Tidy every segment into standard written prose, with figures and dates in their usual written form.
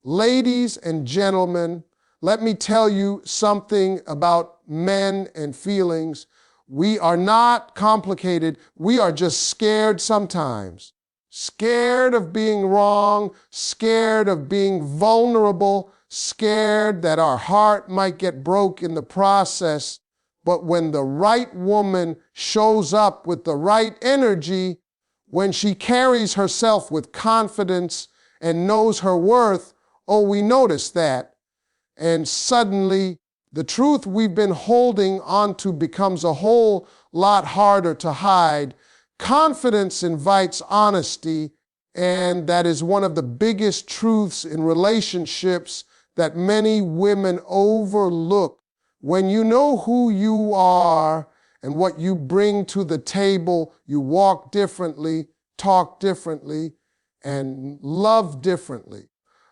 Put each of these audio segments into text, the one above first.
Ladies and gentlemen, let me tell you something about men and feelings. We are not complicated. We are just scared sometimes. Scared of being wrong, scared of being vulnerable, scared that our heart might get broke in the process. But when the right woman shows up with the right energy, when she carries herself with confidence and knows her worth, oh, we notice that. And suddenly, the truth we've been holding onto becomes a whole lot harder to hide. Confidence invites honesty, and that is one of the biggest truths in relationships that many women overlook. When you know who you are and what you bring to the table, you walk differently, talk differently, and love differently.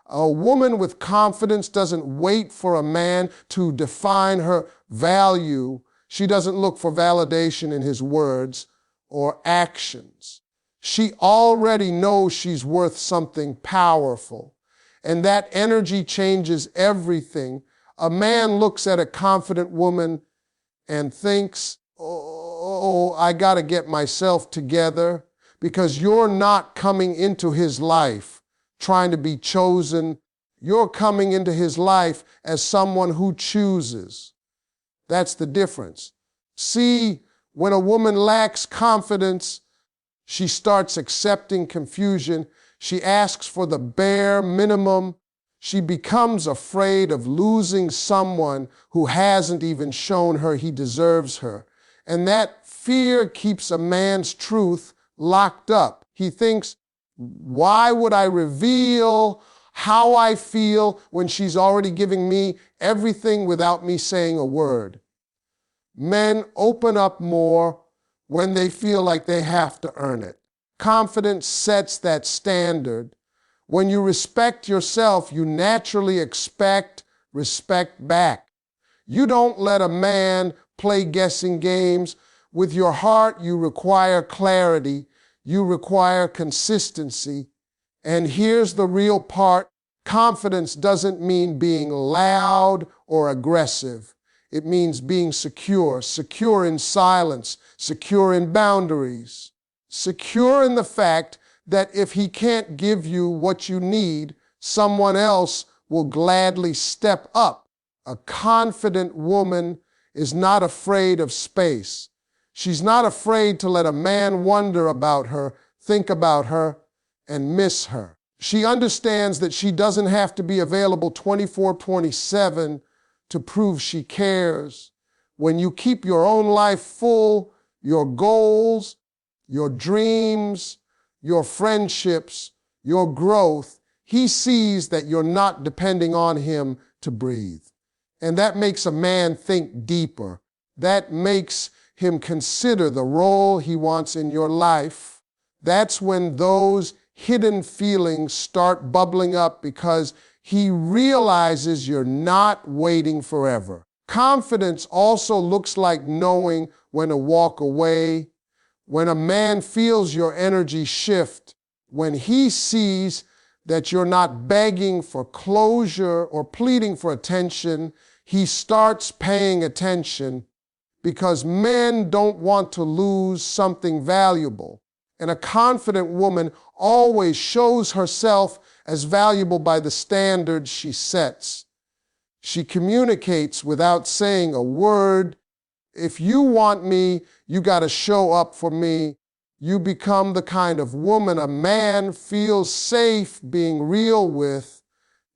A woman with confidence doesn't wait for a man to define her value. She doesn't look for validation in his words or actions. She already knows she's worth something powerful, and that energy changes everything. A man looks at a confident woman and thinks, oh, I got to get myself together, because you're not coming into his life trying to be chosen. You're coming into his life as someone who chooses. That's the difference. See, when a woman lacks confidence, she starts accepting confusion. She asks for the bare minimum. She becomes afraid of losing someone who hasn't even shown her he deserves her. And that fear keeps a man's truth locked up. He thinks, why would I reveal how I feel when she's already giving me everything without me saying a word? Men open up more when they feel like they have to earn it. Confidence sets that standard. When you respect yourself, you naturally expect respect back. You don't let a man play guessing games. With your heart, you require clarity. You require consistency. And here's the real part. Confidence doesn't mean being loud or aggressive. It means being secure, secure in silence, secure in boundaries, secure in the fact that if he can't give you what you need, someone else will gladly step up. A confident woman is not afraid of space. She's not afraid to let a man wonder about her, think about her, and miss her. She understands that she doesn't have to be available 24/7 to prove she cares. When you keep your own life full, your goals, your dreams, your friendships, your growth, he sees that you're not depending on him to breathe. And that makes a man think deeper. That makes him consider the role he wants in your life. That's when those hidden feelings start bubbling up, because he realizes you're not waiting forever. Confidence also looks like knowing when to walk away. When a man feels your energy shift, when he sees that you're not begging for closure or pleading for attention, he starts paying attention, because men don't want to lose something valuable. And a confident woman always shows herself as valuable by the standards she sets. She communicates without saying a word. If you want me, you got to show up for me. You become the kind of woman a man feels safe being real with,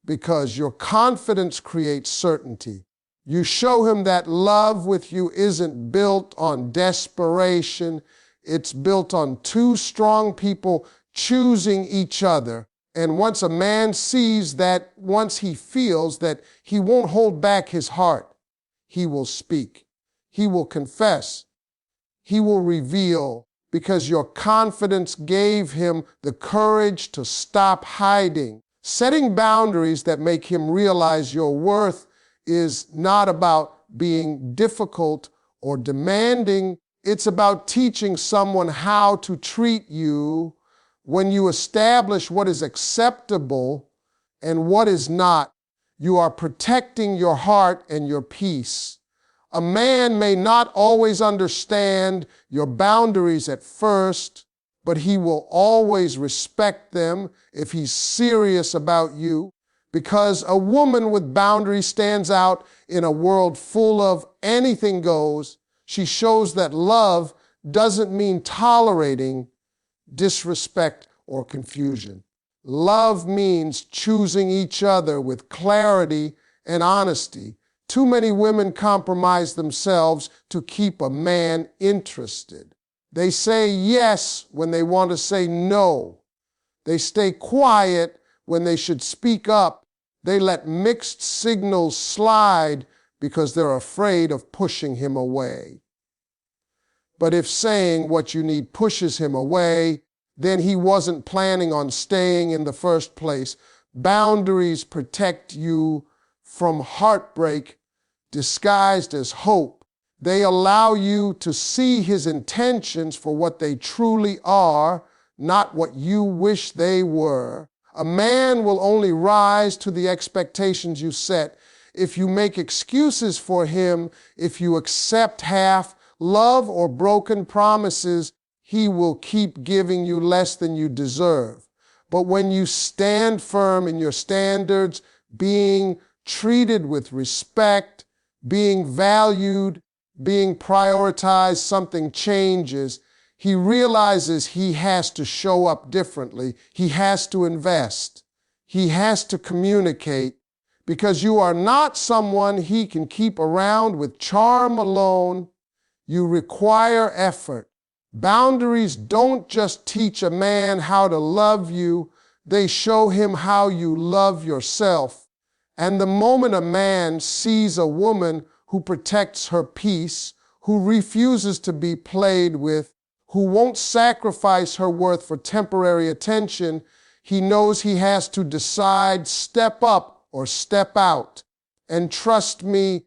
because your confidence creates certainty. You show him that love with you isn't built on desperation. It's built on two strong people choosing each other. And once a man sees that, once he feels that, he won't hold back his heart. He will speak. He will confess. He will reveal, because your confidence gave him the courage to stop hiding. Setting boundaries that make him realize your worth is not about being difficult or demanding. It's about teaching someone how to treat you. When you establish what is acceptable and what is not. You are protecting your heart and your peace. A man may not always understand your boundaries at first, but he will always respect them if he's serious about you, because a woman with boundaries stands out in a world full of anything goes. She shows that love doesn't mean tolerating disrespect or confusion. Love means choosing each other with clarity and honesty. Too many women compromise themselves to keep a man interested. They say yes when they want to say no. They stay quiet when they should speak up. They let mixed signals slide because they're afraid of pushing him away. But if saying what you need pushes him away, then he wasn't planning on staying in the first place. Boundaries protect you from heartbreak disguised as hope. They allow you to see his intentions for what they truly are, not what you wish they were. A man will only rise to the expectations you set if you make excuses for him, if you accept half love or broken promises. He will keep giving you less than you deserve. But when you stand firm in your standards, being treated with respect, being valued, being prioritized, something changes. He realizes he has to show up differently. He has to invest. He has to communicate, because you are not someone he can keep around with charm alone. You require effort. Boundaries don't just teach a man how to love you, they show him how you love yourself. And the moment a man sees a woman who protects her peace, who refuses to be played with, who won't sacrifice her worth for temporary attention, he knows he has to decide, step up or step out. And trust me,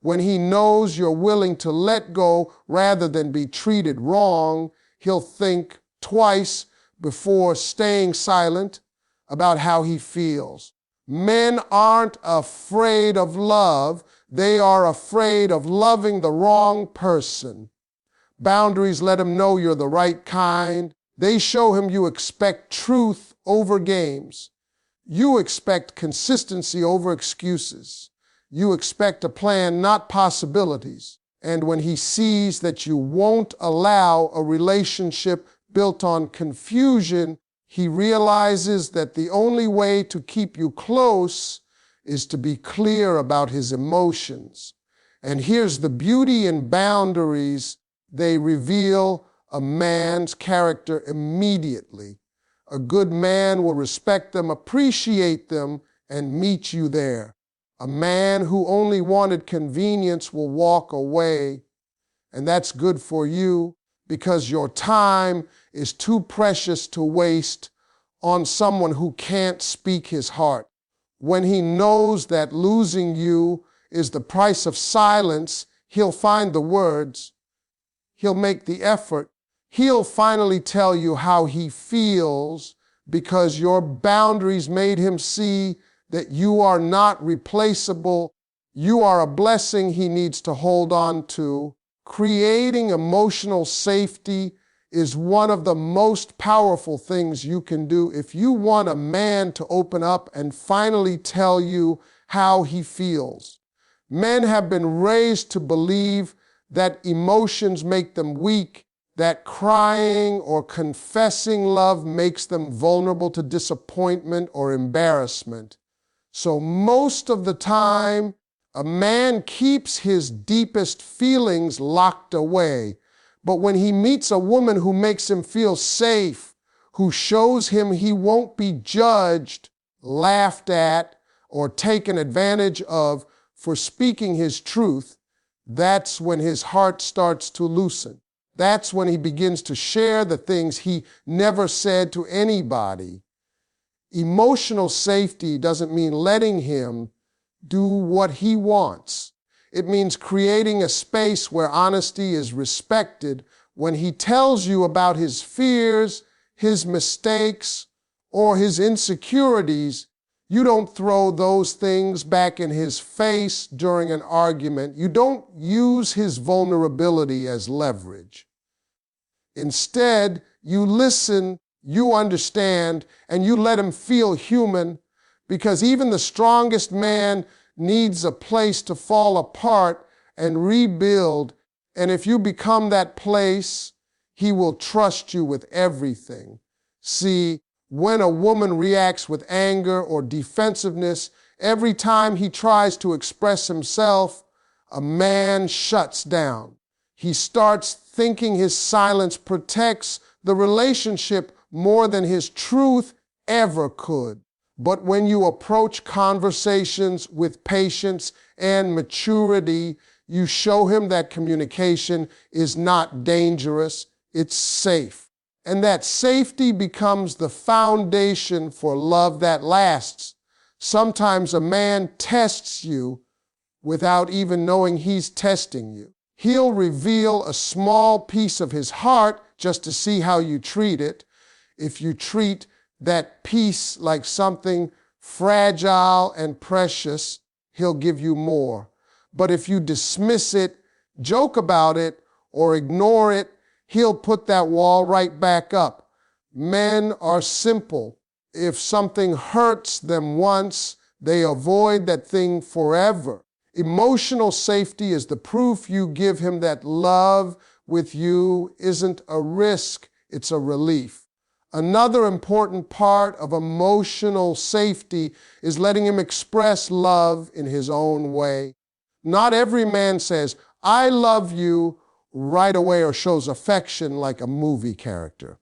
when he knows you're willing to let go rather than be treated wrong, he'll think twice before staying silent about how he feels. Men aren't afraid of love. They are afraid of loving the wrong person. Boundaries let him know you're the right kind. They show him you expect truth over games. You expect consistency over excuses. You expect a plan, not possibilities. And when he sees that you won't allow a relationship built on confusion, he realizes that the only way to keep you close is to be clear about his emotions. And here's the beauty in boundaries. They reveal a man's character immediately. A good man will respect them, appreciate them, and meet you there. A man who only wanted convenience will walk away, and that's good for you because your time is too precious to waste on someone who can't speak his heart. When he knows that losing you is the price of silence, he'll find the words, he'll make the effort, he'll finally tell you how he feels because your boundaries made him see that you are not replaceable. You are a blessing he needs to hold on to. Creating emotional safety is one of the most powerful things you can do if you want a man to open up and finally tell you how he feels. Men have been raised to believe that emotions make them weak, that crying or confessing love makes them vulnerable to disappointment or embarrassment. So most of the time, a man keeps his deepest feelings locked away. But when he meets a woman who makes him feel safe, who shows him he won't be judged, laughed at, or taken advantage of for speaking his truth, that's when his heart starts to loosen. That's when he begins to share the things he never said to anybody. Emotional safety doesn't mean letting him do what he wants. It means creating a space where honesty is respected. When he tells you about his fears, his mistakes, or his insecurities, You don't throw those things back in his face during an argument. You don't use his vulnerability as leverage. Instead, you listen, you understand, and you let him feel human, because even the strongest man needs a place to fall apart and rebuild. And if you become that place, he will trust you with everything. See, when a woman reacts with anger or defensiveness, every time he tries to express himself, a man shuts down. He starts thinking his silence protects the relationship more than his truth ever could. But when you approach conversations with patience and maturity, you show him that communication is not dangerous, it's safe. And that safety becomes the foundation for love that lasts. Sometimes a man tests you without even knowing he's testing you. He'll reveal a small piece of his heart just to see how you treat it. If you treat that piece like something fragile and precious, he'll give you more. But if you dismiss it, joke about it, or ignore it, he'll put that wall right back up. Men are simple. If something hurts them once, they avoid that thing forever. Emotional safety is the proof you give him that love with you isn't a risk, it's a relief. Another important part of emotional safety is letting him express love in his own way. Not every man says, "I love you," right away or shows affection like a movie character.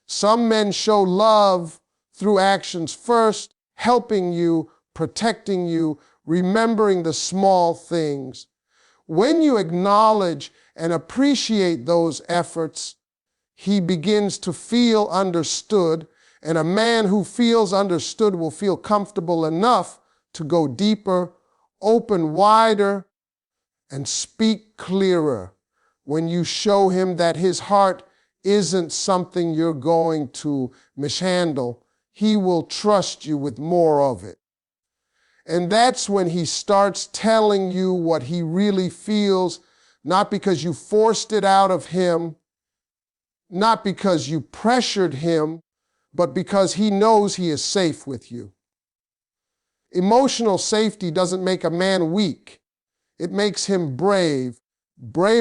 Some men show love through actions first, helping you, protecting you, remembering the small things. When you acknowledge and appreciate those efforts, he begins to feel understood, and a man who feels understood will feel comfortable enough to go deeper, open wider, and speak clearer. When you show him that his heart isn't something you're going to mishandle, he will trust you with more of it. And that's when he starts telling you what he really feels, not because you forced it out of him, not because you pressured him, but because he knows he is safe with you. Emotional safety doesn't make a man weak. It makes him brave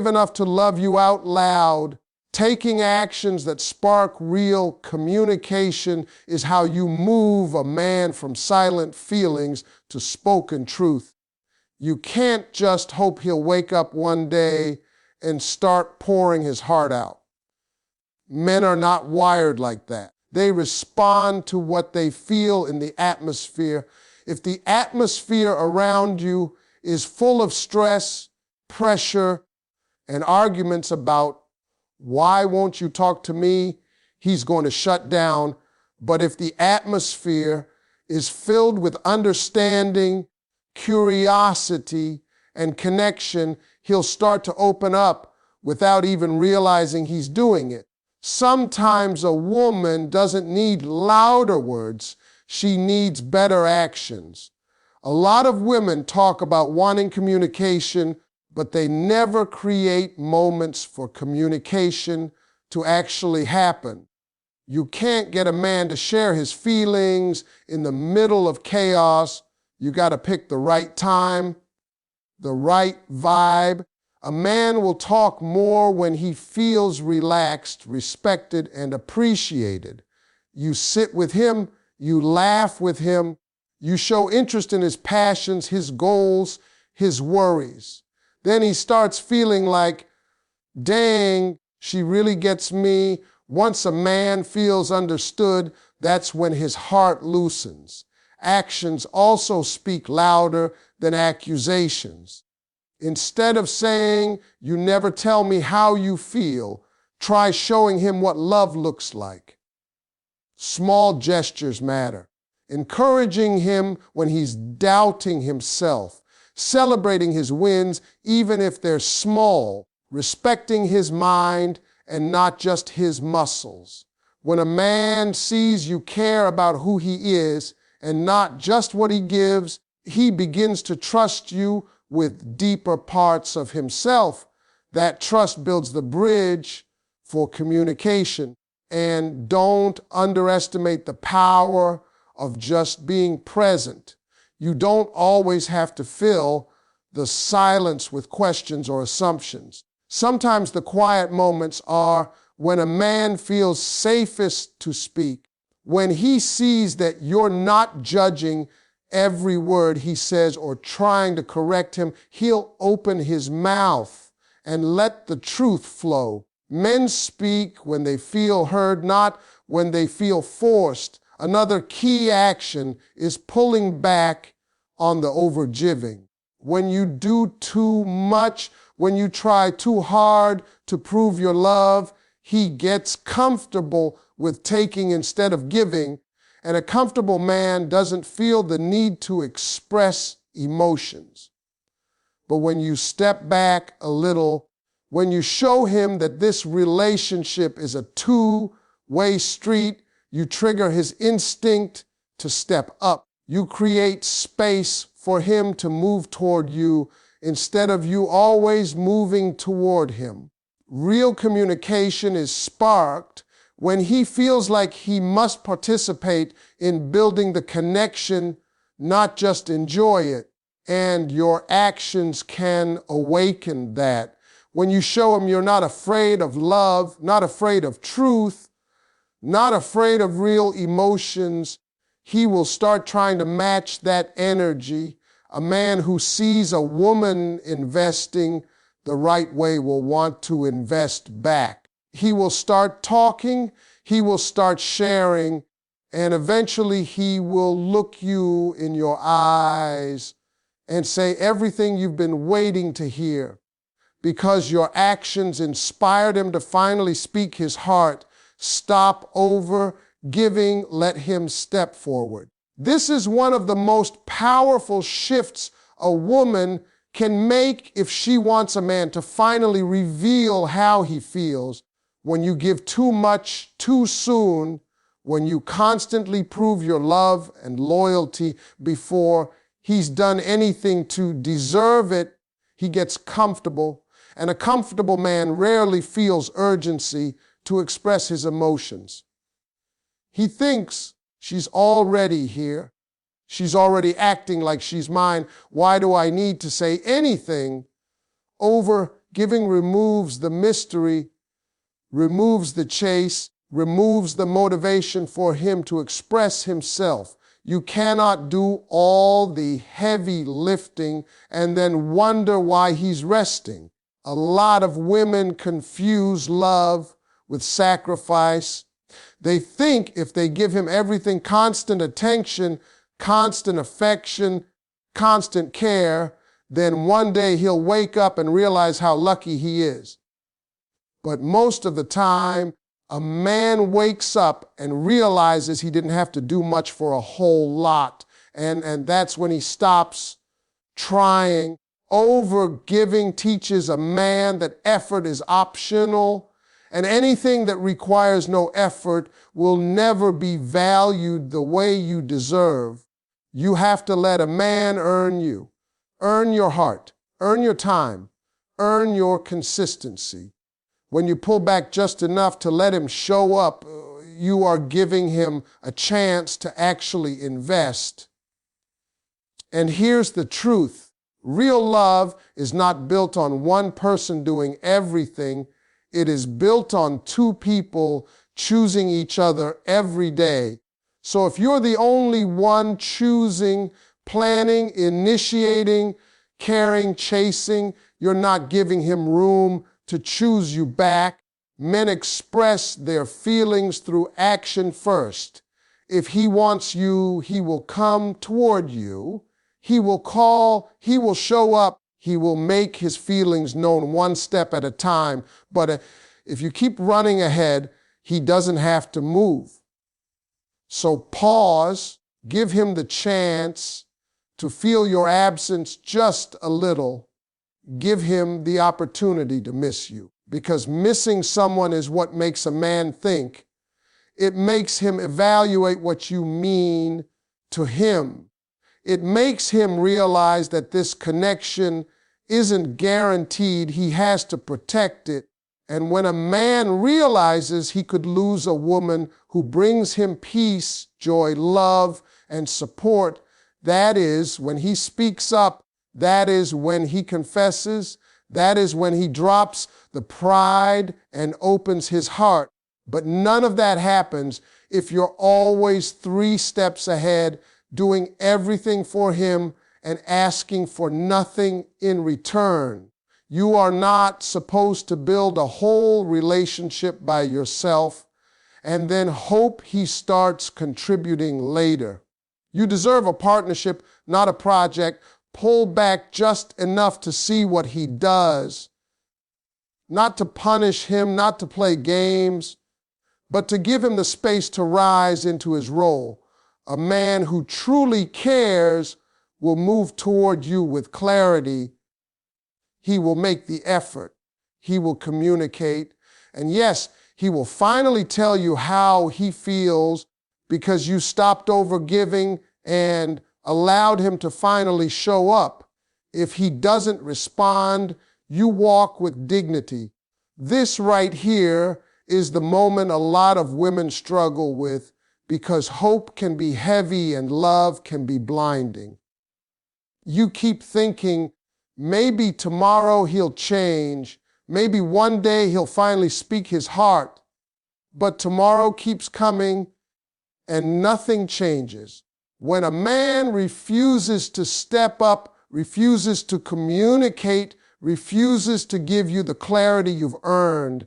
enough to love you out loud. Taking actions that spark real communication is how you move a man from silent feelings to spoken truth. You can't just hope he'll wake up one day and start pouring his heart out. Men are not wired like that. They respond to what they feel in the atmosphere. If the atmosphere around you is full of stress, pressure, and arguments about why won't you talk to me, he's going to shut down. But if the atmosphere is filled with understanding, curiosity, and connection, he'll start to open up without even realizing he's doing it. Sometimes a woman doesn't need louder words, she needs better actions. A lot of women talk about wanting communication, but they never create moments for communication to actually happen. You can't get a man to share his feelings in the middle of chaos. You got to pick the right time, the right vibe. A man will talk more when he feels relaxed, respected, and appreciated. You sit with him, you laugh with him, you show interest in his passions, his goals, his worries. Then he starts feeling like, dang, she really gets me. Once a man feels understood, that's when his heart loosens. Actions also speak louder than accusations. Instead of saying, "You never tell me how you feel," try showing him what love looks like. Small gestures matter. Encouraging him when he's doubting himself. Celebrating his wins, even if they're small. Respecting his mind and not just his muscles. When a man sees you care about who he is, and not just what he gives. He begins to trust you with deeper parts of himself. That trust builds the bridge for communication. And don't underestimate the power of just being present. You don't always have to fill the silence with questions or assumptions. Sometimes the quiet moments are when a man feels safest to speak, when he sees that you're not judging every word he says or trying to correct him. He'll open his mouth and let the truth flow. Men speak when they feel heard, not when they feel forced. Another key action is pulling back on the overgiving. When you do too much, when you try too hard to prove your love, he gets comfortable with taking instead of giving, and a comfortable man doesn't feel the need to express emotions. But when you step back a little, when you show him that this relationship is a two-way street, you trigger his instinct to step up. You create space for him to move toward you instead of you always moving toward him. Real communication is sparked when he feels like he must participate in building the connection, not just enjoy it. And your actions can awaken that. When you show him you're not afraid of love, not afraid of truth, not afraid of real emotions, he will start trying to match that energy. A man who sees a woman investing the right way will want to invest back. He will start talking, he will start sharing, and eventually he will look you in your eyes and say everything you've been waiting to hear. Because your actions inspired him to finally speak his heart. Stop over giving, let him step forward. This is one of the most powerful shifts a woman can make if she wants a man to finally reveal how he feels. When you give too much too soon, when you constantly prove your love and loyalty before he's done anything to deserve it, he gets comfortable. And a comfortable man rarely feels urgency to express his emotions. He thinks she's already here. She's already acting like she's mine. Why do I need to say anything? Over-giving removes the mystery, removes the chase, removes the motivation for him to express himself. You cannot do all the heavy lifting and then wonder why he's resting. A lot of women confuse love with sacrifice. They think if they give him everything, constant attention, constant affection, constant care, then one day he'll wake up and realize how lucky he is. But most of the time, a man wakes up and realizes he didn't have to do much for a whole lot. And that's when he stops trying. Over-giving teaches a man that effort is optional, and anything that requires no effort will never be valued the way you deserve. You have to let a man earn you, earn your heart, earn your time, earn your consistency. When you pull back just enough to let him show up, you are giving him a chance to actually invest. And here's the truth. Real love is not built on one person doing everything. It is built on two people choosing each other every day. So if you're the only one choosing, planning, initiating, caring, chasing, you're not giving him room to choose you back. Men express their feelings through action first. If he wants you, he will come toward you. He will call, he will show up, he will make his feelings known one step at a time. But if you keep running ahead, he doesn't have to move. So pause, give him the chance to feel your absence just a little. Give him the opportunity to miss you. Because missing someone is what makes a man think. It makes him evaluate what you mean to him. It makes him realize that this connection isn't guaranteed. He has to protect it. And when a man realizes he could lose a woman who brings him peace, joy, love, and support, that is when he speaks up, that is when he confesses, that is when he drops the pride and opens his heart. But none of that happens if you're always 3 steps ahead, doing everything for him and asking for nothing in return. You are not supposed to build a whole relationship by yourself and then hope he starts contributing later. You deserve a partnership, not a project. Pull back just enough to see what he does, not to punish him, not to play games, but to give him the space to rise into his role. A man who truly cares will move toward you with clarity. He will make the effort. He will communicate. And yes, he will finally tell you how he feels because you stopped overgiving and allowed him to finally show up. If he doesn't respond, you walk with dignity. This right here is the moment a lot of women struggle with because hope can be heavy and love can be blinding. You keep thinking, maybe tomorrow he'll change. Maybe one day he'll finally speak his heart. But tomorrow keeps coming and nothing changes. When a man refuses to step up, refuses to communicate, refuses to give you the clarity you've earned,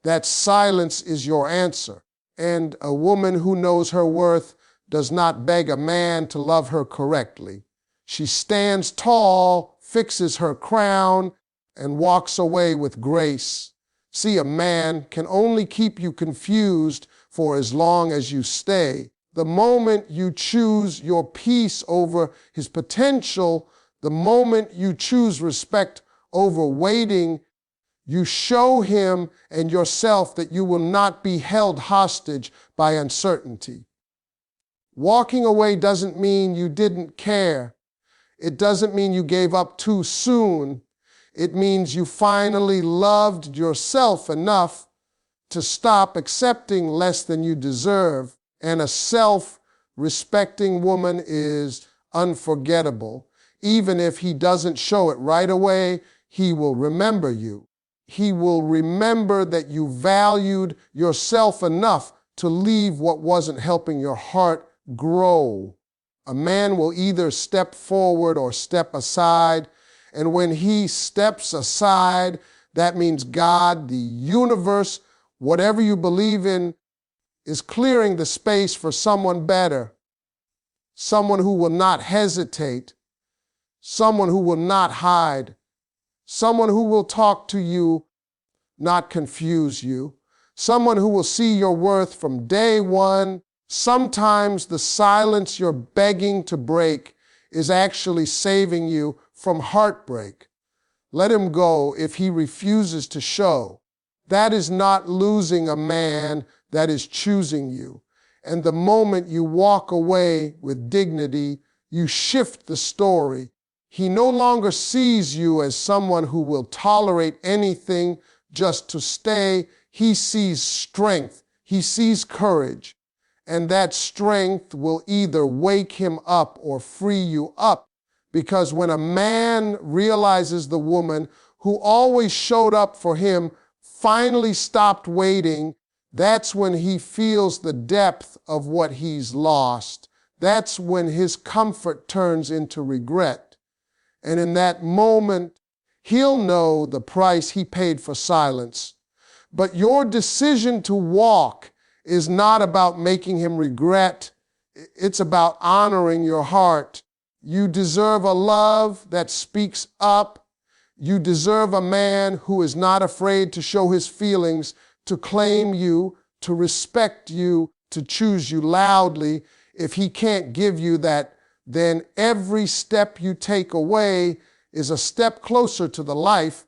that silence is your answer. And a woman who knows her worth does not beg a man to love her correctly. She stands tall, fixes her crown, and walks away with grace. See, a man can only keep you confused for as long as you stay. The moment you choose your peace over his potential, the moment you choose respect over waiting, you show him and yourself that you will not be held hostage by uncertainty. Walking away doesn't mean you didn't care. It doesn't mean you gave up too soon. It means you finally loved yourself enough to stop accepting less than you deserve. And a self-respecting woman is unforgettable. Even if he doesn't show it right away, he will remember you. He will remember that you valued yourself enough to leave what wasn't helping your heart grow. A man will either step forward or step aside. And when he steps aside, that means God, the universe, whatever you believe in, is clearing the space for someone better, someone who will not hesitate, someone who will not hide, someone who will talk to you, not confuse you, someone who will see your worth from day one. Sometimes the silence you're begging to break is actually saving you from heartbreak. Let him go if he refuses to show. That is not losing a man, that is choosing you. And the moment you walk away with dignity, you shift the story. He no longer sees you as someone who will tolerate anything just to stay. He sees strength. He sees courage. And that strength will either wake him up or free you up. Because when a man realizes the woman who always showed up for him finally stopped waiting, that's when he feels the depth of what he's lost. That's when his comfort turns into regret. And in that moment, he'll know the price he paid for silence. But your decision to walk is not about making him regret. It's about honoring your heart. You deserve a love that speaks up. You deserve a man who is not afraid to show his feelings, to claim you, to respect you, to choose you loudly. If he can't give you that, then every step you take away is a step closer to the life